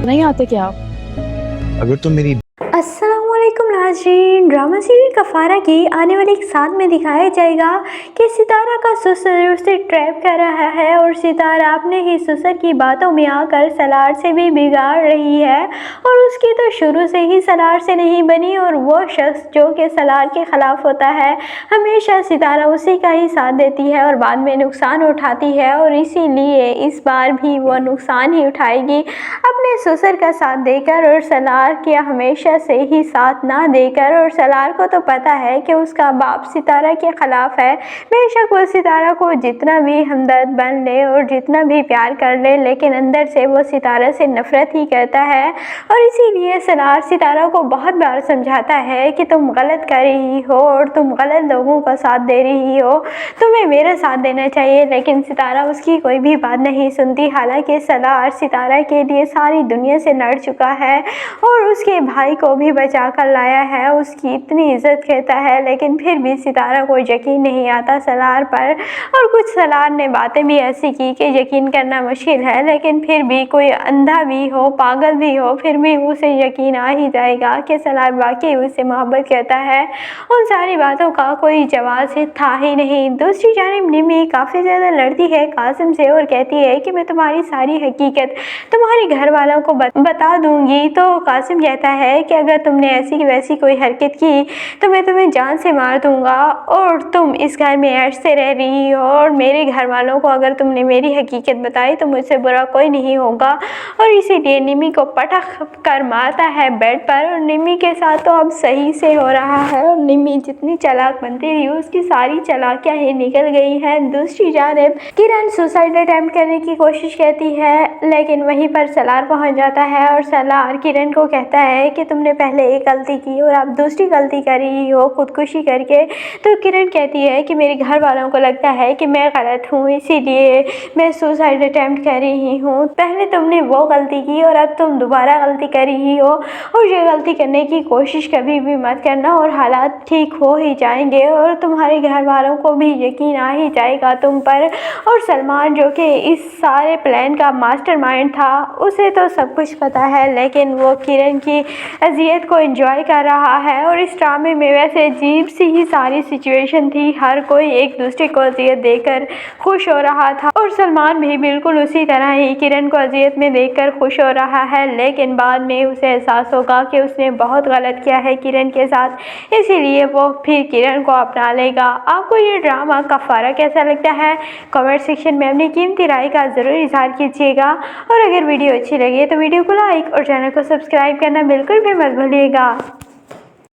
नहीं आते क्या आप? अगर तुम मेरी अस्सलामुअलैकुम नाज़रीन, ड्रामा सीरियल कफारा की आने वाले एक साल में दिखाया जाएगा कि सितारा का ससुर उसे ट्रैप कर रहा है और सितारा अपने ही ससुर की बातों में आकर सलार से भी बिगाड़ रही है और उसकी तो शुरू से ही सलार से नहीं बनी और वो शख्स जो कि सलार के ख़िलाफ़ होता है हमेशा सितारा उसी का ही साथ देती है और बाद में नुकसान उठाती है और इसीलिए इस बार भी वो नुकसान ही उठाएगी अपने ससुर का साथ देकर और सलार के हमेशा से ही साथ ना देकर। और सलार को तो पता है कि उसका बाप सितारा के ख़िलाफ़ है। बेशक वो सितारा को जितना भी हमदर्द बन ले और जितना भी प्यार कर ले, लेकिन अंदर से वो सितारा से नफ़रत ही करता है और इसीलिए सलार सितारा को बहुत बार समझाता है कि तुम गलत कर रही हो और तुम गलत लोगों का साथ दे रही हो, तुम्हें मेरा साथ देना चाहिए। लेकिन सितारा उसकी कोई भी बात नहीं सुनती। हालांकि सलार सितारा के लिए सारी दुनिया से लड़ चुका है और उसके भाई को भी बचा कर लाया है, उसकी इतनी इज्जत करता है, लेकिन फिर भी सितारा को यकीन नहीं आता सलार पर। और कुछ सलार ने बातें भी ऐसी की कि यकीन करना मुश्किल है, लेकिन फिर भी कोई अंधा भी हो, पागल भी हो, फिर भी उसे यकीन आ ही जाएगा कि सलार वाकई उससे मोहब्बत करता है। उन सारी बातों का कोई जवाब से था ही नहीं। दूसरी जानिब निमी काफ़ी ज़्यादा लड़ती है कासिम से और कहती है कि मैं तुम्हारी सारी हकीकत तुम्हारे घर वालों को बता दूंगी। तो कासिम कहता है कि अगर तुमने ऐसी वैसी कोई हरकत की तो मैं तुम्हें जान से मार दूंगा और तुम इस घर में ऐश से रह रही हो और मेरे घर वालों को अगर तुमने मेरी हकीकत बताई तो मुझसे बुरा कोई नहीं होगा। और इसीलिए निमी को पटक कर मारता है बेड पर और निमी के साथ तो अब सही से हो रहा है और निमी जितनी चालाक बनती रही उसकी सारी चालाकियाँ ही निकल गई हैं। दूसरी जानिब किरण सुसाइड अटेम्प्ट करने की कोशिश करती है, लेकिन वहीं पर सलार पहुंच जाता है और सलार किरण को कहता है कि तुमने पहले एक गलती की और अब दूसरी गलती कर रही हो खुदकुशी करके। तो किरण कहती है कि मेरे घर वालों को लगता है कि मैं गलत हूँ, इसीलिए मैं सुसाइड अटेम्प्ट कर रही हूँ। पहले तुमने वो गलती की और अब तुम दोबारा गलती कर रही हो और ये गलती करने की कोशिश कभी भी मत करना और हालात ठीक हो ही जाएंगे और तुम्हारे घर वालों को भी यकीन आ ही जाएगा तुम पर। और सलमान जो कि इस सारे प्लान का मास्टरमाइंड था उसे तो सब कुछ पता है, लेकिन वो किरण की अजियत को एंजॉय कर रहा है। और इस ड्रामे में वैसे अजीब सी ही सारी सिचुएशन थी, हर कोई एक दूसरे को अजियत देकर खुश हो रहा था और सलमान भी बिल्कुल उसी तरह ही किरण को अजियत में देखकर खुश हो रहा है। लेकिन बाद में उसे एहसास होगा कि उसने बहुत गलत किया है किरण के साथ, इसीलिए वो फिर किरण को अपना लेगा। आपको ये ड्रामा कफारा कैसा लगता है कमेंट सेक्शन में अपनी कीमती राय का ज़रूर इजहार कीजिएगा और अगर वीडियो अच्छी लगे तो वीडियो को लाइक और चैनल को सब्सक्राइब करना बिल्कुल भी मत भूलिएगा।